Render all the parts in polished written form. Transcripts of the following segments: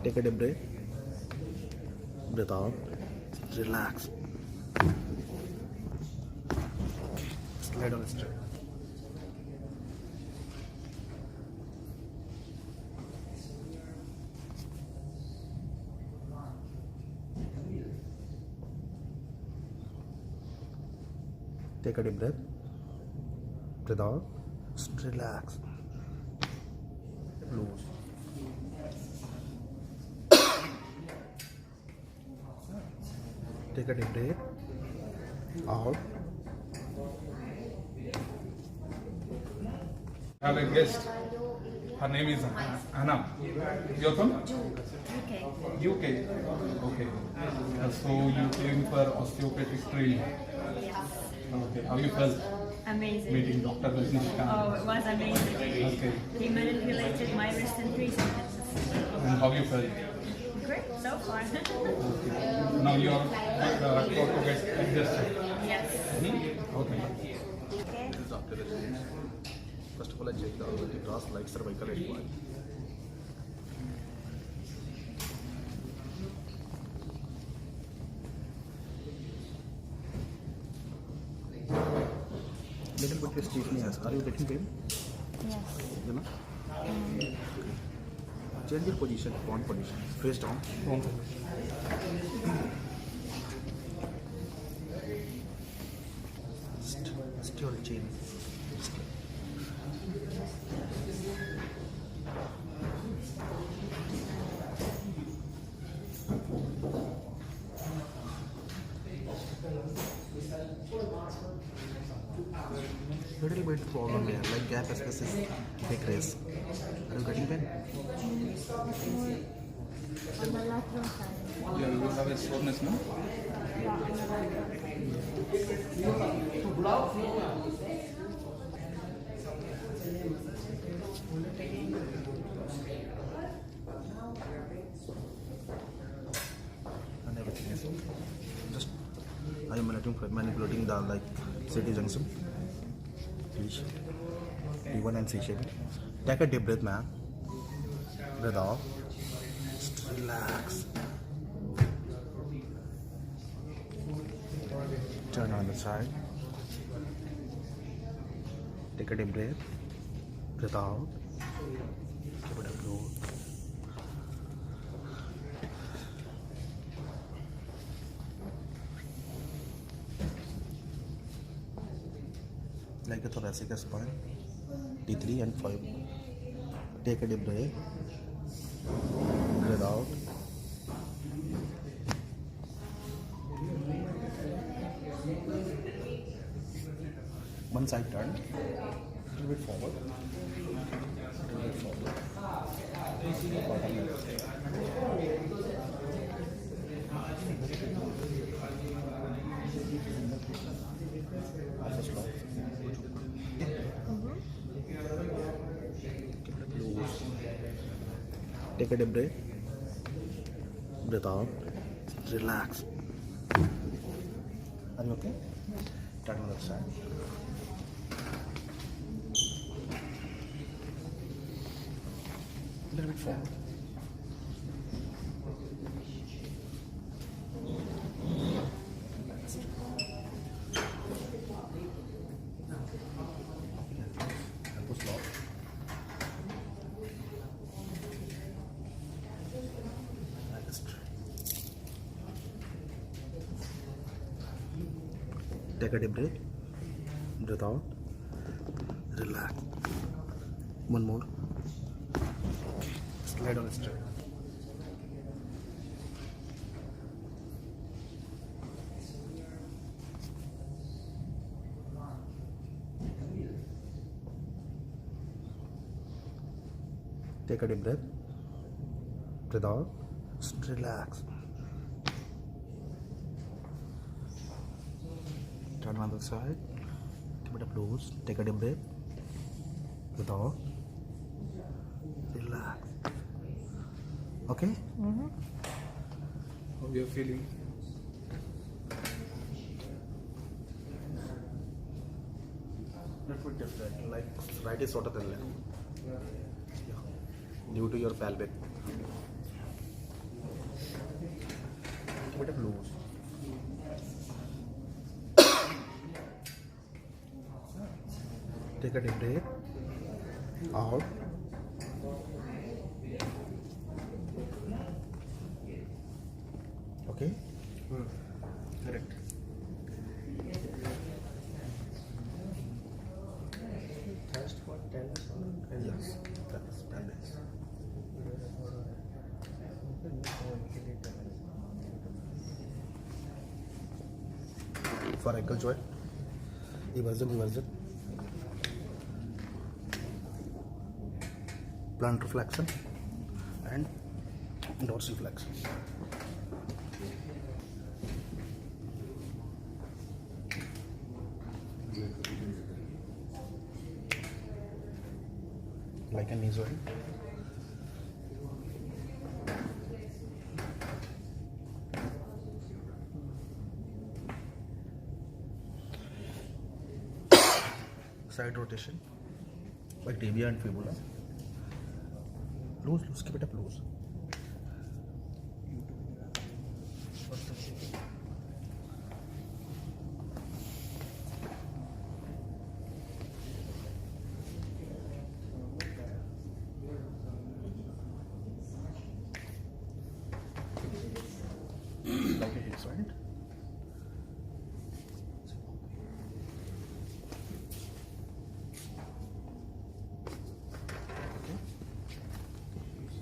Take a deep breath. Breathe out. Relax. Slide on straight. Take a deep breath. Breathe out. Relax. Close. Take a deep breath. Out. I have a guest. Her name is Anna. You're from? UK. UK. Okay. So you came for osteopathic training. Yes. Okay. How you felt Amazing. meeting Dr. Rajnishkant? Oh, it was amazing. Okay. He manipulated my wrist in 3 seconds. And how you felt? Great, so far. Okay. Now you are to get adjusted. Yes. Okay. Okay. This is Dr. Rajneesh. First of all, I check the gross light cervical endpoint. Little bit stiffness. Are you getting pain? Yes. You know? Change your position, one position, face down. Still chin. Little bit problem here, like gap space is decrease. Are you getting pain? On the lateral side. You have a soreness now? Yeah, on the lateral. And everything is just I am manipulating the like city junction. T1 and C shape. Take a deep breath, man. Breathe out. Just relax. Turn on the side. Take a deep breath. Breathe out. Give it a blow. Like the thoracic spine, T3 and 5. Take a deep breath. Breathe out. One side turn. A little bit forward. A little bit forward. Take a deep breath. Breathe out. Relax. Are you okay? Turn on the other side. A little bit forward. Elbows locked. Take a deep breath. Breathe out. Relax. One more. Slide on straight. Take a deep breath. Breathe out. Just relax. Turn on the side. Keep it up close. Take a deep breath. Breathe out. Relax. Okay? How you are feeling? Little bit different. Like right is shorter than left. Yeah. Due to your pelvic. keep it loose. Take a deep breath. Out. Okay? Correct. Just for 10 or Yes, that's 10 days. For ankle joint, eversion, plantar flexion, and dorsiflexion. Like a knee joint. Side rotation, like tibia and fibula. Loose, keep it up loose. Like a hip joint.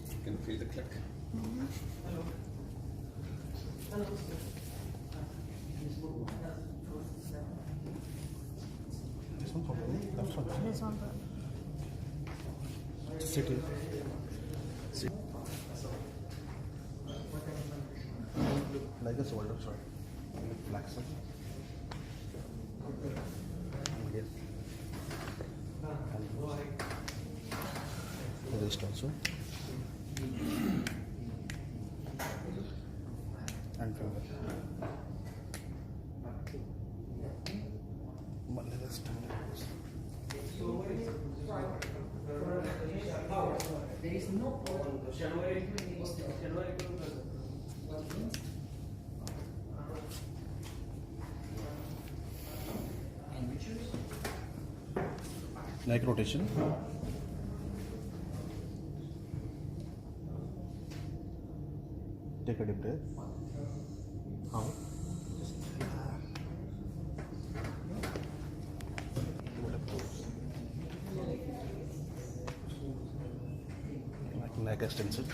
You can feel the click. This one properly. That's one. This one. Sit here. Sit. Like a shoulder joint. Like flexion. Yes. And wrist also. And finger. One little stand. Neck rotation. Take a deep breath. Out. Like neck extension.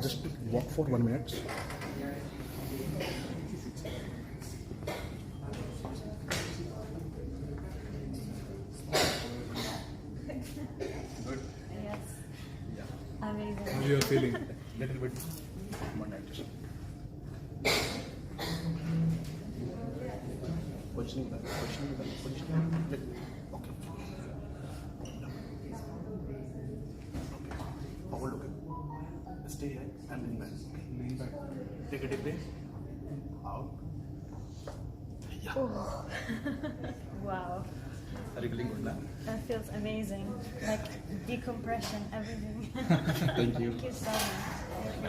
Just walk for 1 minute. Good. Yes. Yeah. Amazing. How you are feeling? Little bit more digestion. Positioning back. Like, okay. Forward looking. Stay here and lean back. Okay. Lean back. Take a deep breath. Out. Yeah. Wow. Wriggling good now. That feels amazing. Like decompression, everything. Thank you. Thank you so much. I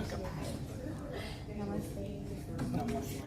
appreciate it. Namaste.